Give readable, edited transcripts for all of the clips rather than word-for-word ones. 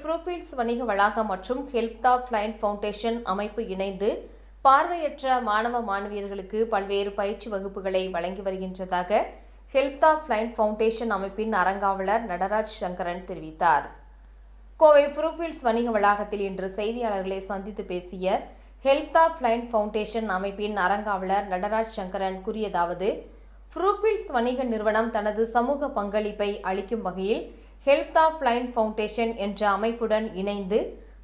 ஃப்ரூக்ஃபீல்ட்ஸ் வணிக வளாகம் மற்றும் ஹெல்ப் த பிளைண்ட் ஃபவுண்டேஷன் அமைப்பு இணைந்து பார்வையற்ற மாணவ மாணவியர்களுக்கு பல்வேறு பயிற்சி வகுப்புகளை வழங்கி வருகின்றதாக ஹெல்ப் த பிளைண்ட் ஃபவுண்டேஷன் அமைப்பின் அறங்காவலர் நடராஜ் சங்கரன் தெரிவித்தார். கோவை ஃப்ரூக்ஃபீல்ட்ஸ் வணிக வளாகத்தில் இன்று செய்தியாளர்களை சந்தித்து பேசிய ஹெல்ப் த பிளைண்ட் ஃபவுண்டேஷன் அமைப்பின் அறங்காவலர் நடராஜ் சங்கரன் கூறியதாவது, ஃப்ரூக்ஃபீல்ட்ஸ் வணிக நிறுவனம் தனது சமூக பங்களிப்பை அளிக்கும் வகையில் ஹெல்ப் த பிளைண்ட் ஃபவுண்டேஷன் என்ற அமைப்புடன் இணைந்து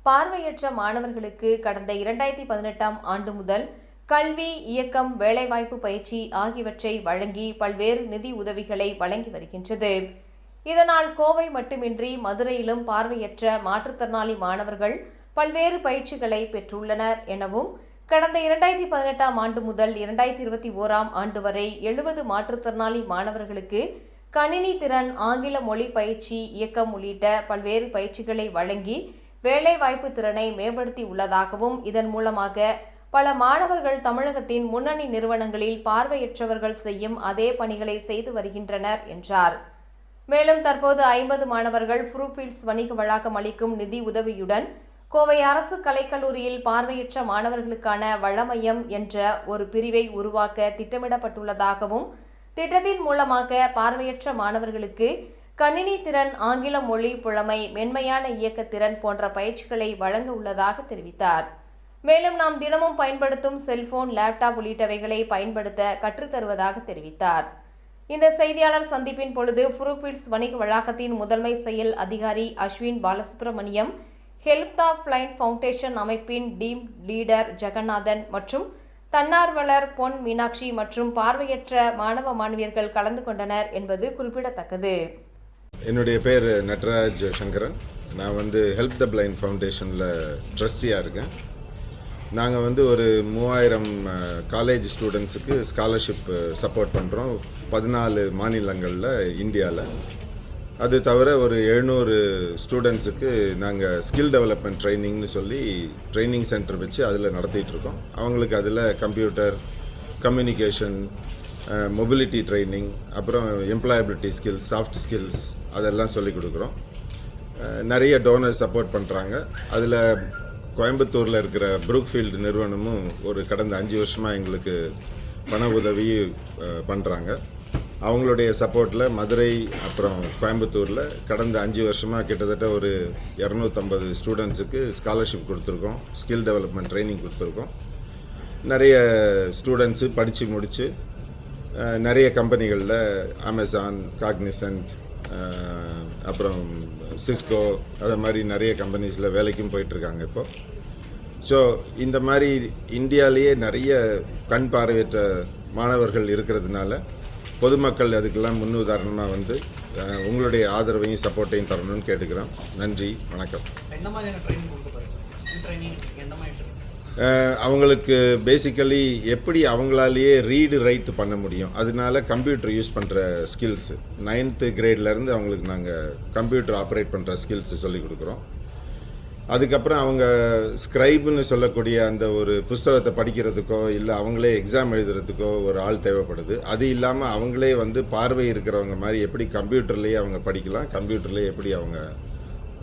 பார்வையற்ற மாணவர்களுக்கு கடந்த 2018ஆம் ஆண்டு முதல் கல்வி, இயக்கம், வேலைவாய்ப்பு பயிற்சி ஆகியவற்றை வழங்கி பல்வேறு நிதி உதவிகளை வழங்கி வருகின்றது. இதனால் கோவை மட்டுமின்றி மதுரையிலும் பார்வையற்ற மாற்றுத்திறனாளி மாணவர்கள் பல்வேறு பயிற்சிகளை பெற்றுள்ளனர் எனவும், கடந்த 2018ஆம் ஆண்டு முதல் 2021ஆம் ஆண்டு வரை 70 மாற்றுத்திறனாளி மாணவர்களுக்கு கணினி திறன், ஆங்கில மொழி பயிற்சி, இயக்கம் உள்ளிட்ட பல்வேறு பயிற்சிகளை வழங்கி வேலைவாய்ப்பு திறனை மேம்படுத்தி உள்ளதாகவும், இதன் மூலமாக பல மாணவர்கள் தமிழகத்தின் முன்னணி நிறுவனங்களில் பார்வையற்றவர்கள் செய்யும் அதே பணிகளை செய்து வருகின்றனர் என்றார். மேலும் தற்போது 50 மாணவர்கள் ஃப்ரூக்ஃபீல்ட்ஸ் வணிக வளாகம் அளிக்கும் நிதி உதவியுடன் கோவை அரசு கலைக்கல்லூரியில் பார்வையற்ற மாணவர்களுக்கான வளமையம் என்ற ஒரு பிரிவை உருவாக்க திட்டமிடப்பட்டுள்ளதாகவும், திட்டத்தின் மூலமாக பார்வையற்ற மாணவர்களுக்கு கணினி திறன், ஆங்கில மொழி புலமை, மென்மையான இயக்க திறன் போன்ற பயிற்சிகளை வழங்க உள்ளதாக தெரிவித்தார். மேலும் நாம் தினமும் பயன்படுத்தும் செல்போன், லேப்டாப் உள்ளிட்டவைகளை பயன்படுத்த கற்றுத்தருவதாக தெரிவித்தார். இந்த செய்தியாளர் சந்திப்பின் பொழுது ஃப்ரூக்ஃபீல்ட்ஸ் வணிக வளாகத்தின் முதன்மை செயல் அதிகாரி Ashwin Balasubramaniam, help the blind foundation அமைப்பின் டீம் லீடர் ஜெகநாதன் மற்றும் தன்னார்வலர் பொன் மீனாட்சி மற்றும் பார்வையற்ற மாணவ மாணவியர்கள் கலந்து கொண்டனர் என்பது குறிப்பிடத்தக்கது. என்னுடைய பேர் நடராஜ் சங்கரன். நான் ஹெல்ப் த பிளைண்ட் ஃபவுண்டேஷனில் ட்ரஸ்டியாக இருக்கேன். நாங்கள் ஒரு 3000 காலேஜ் ஸ்டூடெண்ட்ஸுக்கு ஸ்காலர்ஷிப் சப்போர்ட் பண்ணுறோம் 14 மாநிலங்களில் இந்தியாவில். அது தவிர ஒரு 700 ஸ்டூடெண்ட்ஸுக்கு நாங்கள் ஸ்கில் டெவலப்மெண்ட் ட்ரைனிங்னு சொல்லி ட்ரைனிங் சென்டர் வச்சு அதில் நடத்திட்டுருக்கோம். அவங்களுக்கு அதில் கம்ப்யூட்டர், கம்யூனிகேஷன், மொபிலிட்டி ட்ரைனிங், அப்புறம் எம்ப்ளாயபிலிட்டி ஸ்கில்ஸ், சாஃப்ட் ஸ்கில்ஸ் அதெல்லாம் சொல்லிக் கொடுக்குறோம். நிறைய டோனர் சப்போர்ட் பண்ணுறாங்க. அதில் கோயம்புத்தூரில் இருக்கிற ப்ரூக்ஃபீல்டு நிறுவனமும் கடந்த 5 வருஷமாக எங்களுக்கு பண உதவி பண்ணுறாங்க. அவங்களுடைய சப்போர்ட்டில் மதுரை அப்புறம் கோயம்புத்தூரில் கடந்த 5 வருஷமாக கிட்டத்தட்ட ஒரு 250 ஸ்டூடெண்ட்ஸுக்கு ஸ்காலர்ஷிப் கொடுத்துருக்கோம், ஸ்கில் டெவலப்மெண்ட் ட்ரைனிங் கொடுத்துருக்கோம். நிறைய ஸ்டூடெண்ட்ஸு படித்து முடித்து நிறைய கம்பெனிகளில் அமேசான், காக்னிசன்ட், அப்புறம் சிஸ்கோ அதை மாதிரி நிறைய கம்பெனிஸில் வேலைக்கும் போயிட்டுருக்காங்க இப்போது. ஸோ இந்த மாதிரி இந்தியாவிலேயே நிறைய கண் பார்வையற்ற மாணவர்கள் இருக்கிறதுனால பொதுமக்கள் அதுக்கெல்லாம் முன்னுதாரணமாக உங்களுடைய ஆதரவையும் சப்போர்ட்டையும் தரணும்னு கேட்டுக்கிறோம். நன்றி, வணக்கம். அவங்களுக்கு பேசிக்கலி எப்படி அவங்களாலேயே ரீடு ரைட் பண்ண முடியும், அதனால கம்ப்யூட்டர் யூஸ் பண்ணுற ஸ்கில்ஸு 9th கிரேட்லேருந்து அவங்களுக்கு நாங்கள் கம்ப்யூட்டர் ஆப்ரேட் பண்ணுற ஸ்கில்ஸு சொல்லிக் கொடுக்குறோம். அதுக்கப்புறம் அவங்க ஸ்க்ரைப்னு சொல்லக்கூடிய அந்த ஒரு புஸ்தகத்தை படிக்கிறதுக்கோ இல்லை அவங்களே எக்ஸாம் எழுதுறதுக்கோ ஒரு ஆள் தேவைப்படுது. அது இல்லாமல் அவங்களே பார்வை இருக்கிறவங்க மாதிரி எப்படி கம்ப்யூட்டர்லேயே அவங்க படிக்கலாம், கம்ப்யூட்டர்லேயே எப்படி அவங்க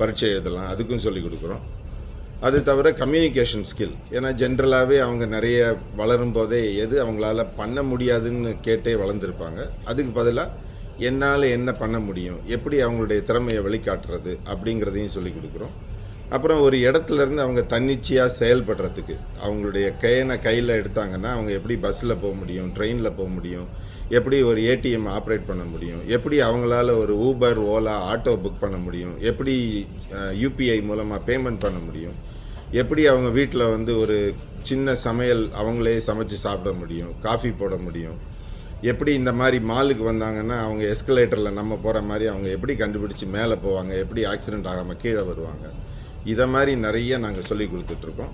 பரீட்சை எழுதலாம், அதுக்கும் சொல்லிக் கொடுக்குறோம். அது தவிர கம்யூனிகேஷன் ஸ்கில், ஏன்னா ஜென்ரலாகவே அவங்க நிறைய வளரும் போதே எது அவங்களால பண்ண முடியாதுன்னு கேட்டே வளர்ந்துருப்பாங்க. அதுக்கு பதிலாக என்னால் என்ன பண்ண முடியும், எப்படி அவங்களுடைய திறமையை வெளிக்காட்டுறது அப்படிங்கிறதையும் சொல்லிக் கொடுக்குறோம். அப்புறம் ஒரு இடத்துலேருந்து அவங்க தன்னிச்சையாக செயல்படுறதுக்கு அவங்களுடைய கையில் எடுத்தாங்கன்னா அவங்க எப்படி பஸ்ஸில் போக முடியும், ட்ரெயினில் போக முடியும், எப்படி ஒரு ஏடிஎம் ஆப்ரேட் பண்ண முடியும், எப்படி அவங்களால ஒரு ஊபர், ஓலா, ஆட்டோ புக் பண்ண முடியும், எப்படி யூபிஐ மூலமாக பேமெண்ட் பண்ண முடியும், எப்படி அவங்க வீட்டில் ஒரு சின்ன சமையல் அவங்களே சமைச்சு சாப்பிட முடியும், காஃபி போட முடியும், எப்படி இந்த மாதிரி மாலுக்கு வந்தாங்கன்னா அவங்க எஸ்கலேட்டரில் நம்ம போகிற மாதிரி அவங்க எப்படி கண்டுபிடிச்சி மேலே போவாங்க, எப்படி ஆக்சிடெண்ட் ஆகாமல் கீழே வருவாங்க, இதை மாதிரி நிறைய நாங்கள் சொல்லி கொடுத்துட்ருக்கோம்.